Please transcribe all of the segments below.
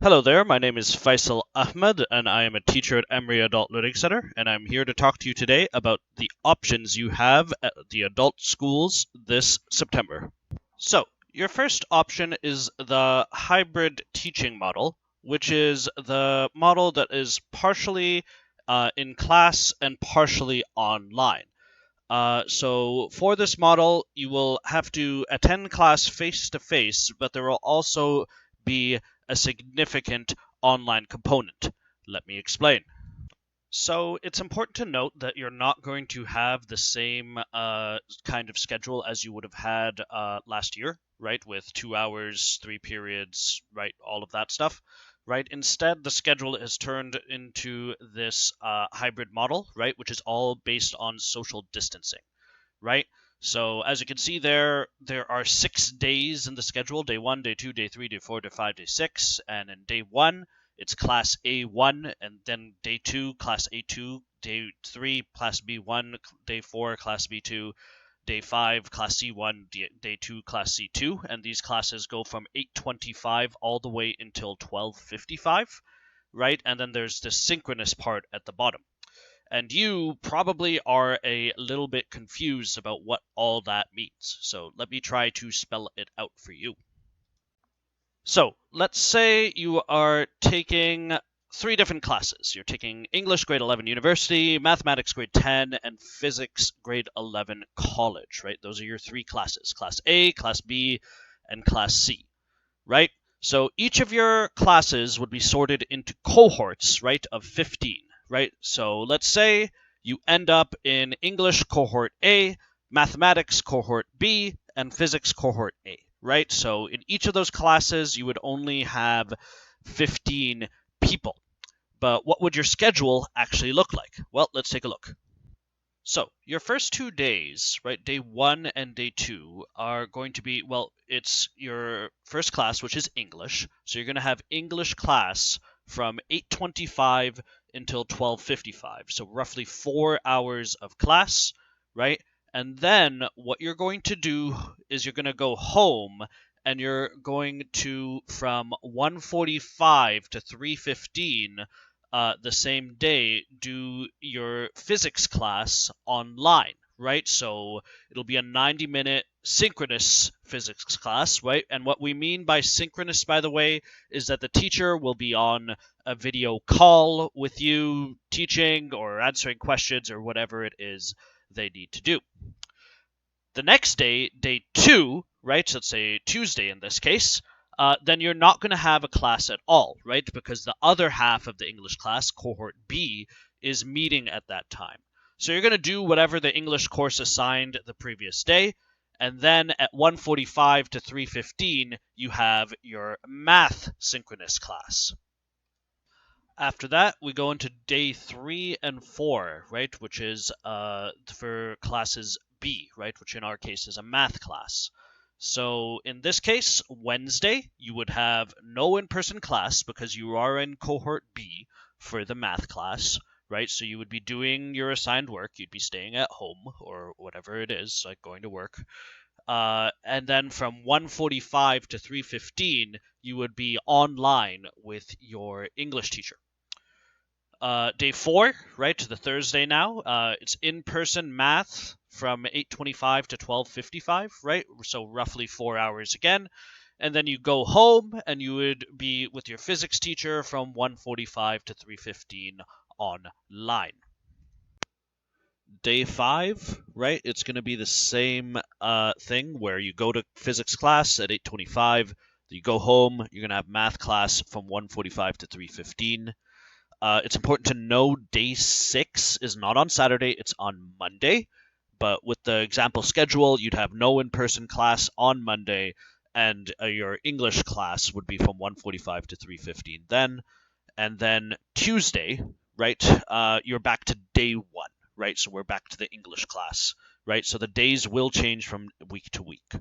Hello there, my name is Faisal Ahmed, and I am a teacher at Emory Adult Learning Center, and I'm here to talk to you today about the options you have at the adult schools this September. So, your first option is the hybrid teaching model, which is the model that is partially in class and partially online. So for this model, you will have to attend class face to face, but there will also be a significant online component. Let me explain. So it's important to note that you're not going to have the same kind of schedule as you would have had last year, right? With 2 hours, 3 periods, right? All of that stuff, right? Instead, the schedule is turned into this hybrid model, right? Which is all based on social distancing, right? So as you can see there are 6 days in the schedule: day 1, day 2, day 3, day 4, day 5, day 6. And in day 1, it's class A1, and then day 2, class A2, day 3, class B1, day 4, class B2, day 5, class C1, day 2, class C2. And these classes go from 8:25 all the way until 12:55, right? And then there's the synchronous part at the bottom. And you probably are a little bit confused about what all that means. So let me try to spell it out for you. So let's say you are taking 3 different classes. You're taking English grade 11 university, mathematics grade 10, and physics grade 11 college, right? Those are your 3 classes: class A, class B, and class C, right? So each of your classes would be sorted into cohorts, right, of 15, right? So let's say you end up in English cohort A, mathematics cohort B, and physics cohort A, right? So in each of those classes, you would only have 15 people. But what would your schedule actually look like? Well, let's take a look. So your first 2 days, right, day 1 and day 2, are going to be, well, it's your first class, which is English. So you're going to have English class from 8:25 until 12:55. So roughly 4 hours of class, right? And then what you're going to do is you're going to go home, and you're going to, from 1:45 to 3:15, the same day, do your physics class online, right? So it'll be a 90-minute synchronous physics class, right? And what we mean by synchronous, by the way, is that the teacher will be on a video call with you teaching or answering questions or whatever it is they need to do. The next day, day 2, right? So let's say Tuesday in this case, then you're not going to have a class at all, right? Because the other half of the English class, cohort B, is meeting at that time. So you're going to do whatever the English course assigned the previous day, and then at 1:45 to 3:15, you have your math synchronous class. After that, we go into day 3 and 4, right, which is for classes B, right, which in our case is a math class. So in this case, Wednesday, you would have no in-person class because you are in cohort B for the math class, right? So you would be doing your assigned work. You'd be staying at home or whatever it is, like going to work. And then from 1:45 to 3:15, you would be online with your English teacher. Day 4, right, the Thursday now, it's in-person math from 8:25 to 12:55, right? So roughly 4 hours again. And then you go home and you would be with your physics teacher from 1:45 to 3:15 online. Day 5, right? It's going to be the same thing where you go to physics class at 8:25. You go home. You're going to have math class from 1:45 to 3:15. It's important to know day 6 is not on Saturday, it's on Monday. But with the example schedule, you'd have no in-person class on Monday, and your English class would be from 1:45 to 3:15 then. And then Tuesday, right, you're back to day 1, right? So we're back to the English class, right? So the days will change from week to week.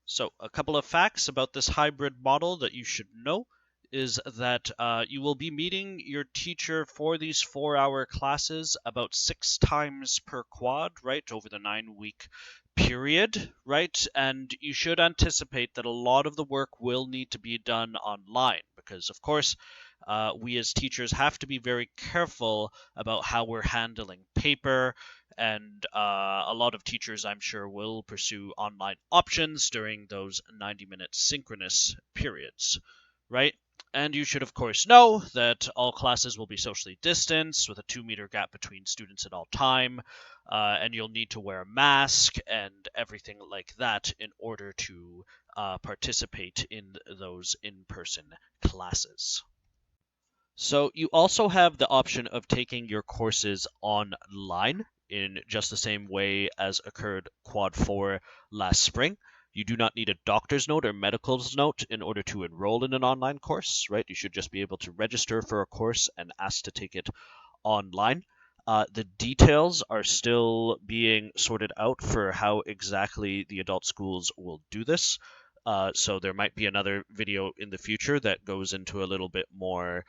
So a couple of facts about this hybrid model that you should know is that you will be meeting your teacher for these 4-hour classes about 6 times per quad, right, over the 9-week period, right? And you should anticipate that a lot of the work will need to be done online because, of course, we as teachers have to be very careful about how we're handling paper, and a lot of teachers, I'm sure, will pursue online options during those 90-minute synchronous periods, right? And you should, of course, know that all classes will be socially distanced with a 2-meter gap between students at all time, and you'll need to wear a mask and everything like that in order to participate in those in-person classes. So you also have the option of taking your courses online in just the same way as occurred Quad 4 last spring. You do not need a doctor's note or medical's note in order to enroll in an online course, right? You should just be able to register for a course and ask to take it online. The details are still being sorted out for how exactly the adult schools will do this. So there might be another video in the future that goes into a little bit more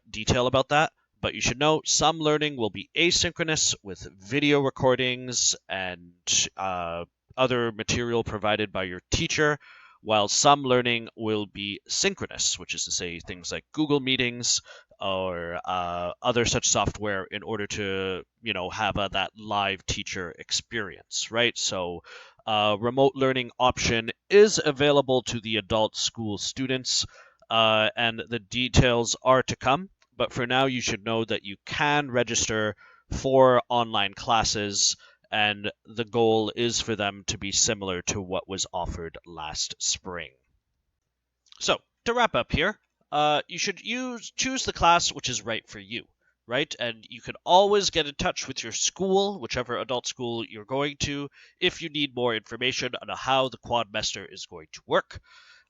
detail about that. But you should know some learning will be asynchronous with video recordings and other material provided by your teacher, while some learning will be synchronous, which is to say things like Google Meetings or other such software in order to, have that live teacher experience, right? So remote learning option is available to the adult school students, and the details are to come. But for now, you should know that you can register for online classes, and the goal is for them to be similar to what was offered last spring. So, to wrap up here, you should choose the class which is right for you, right? And you can always get in touch with your school, whichever adult school you're going to, if you need more information on how the quadmester is going to work.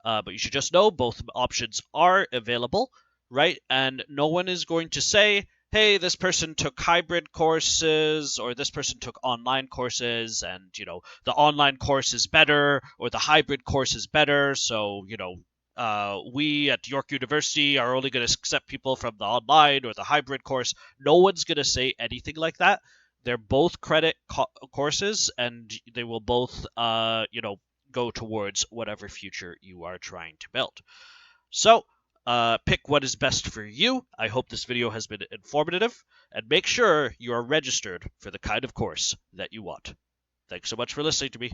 But you should just know both options are available, right? And no one is going to say, hey, this person took hybrid courses or this person took online courses, and, the online course is better or the hybrid course is better. So, we at York University are only going to accept people from the online or the hybrid course. No one's going to say anything like that. They're both credit courses, and they will both, go towards whatever future you are trying to build. So, pick what is best for you. I hope this video has been informative, and make sure you are registered for the kind of course that you want. Thanks so much for listening to me.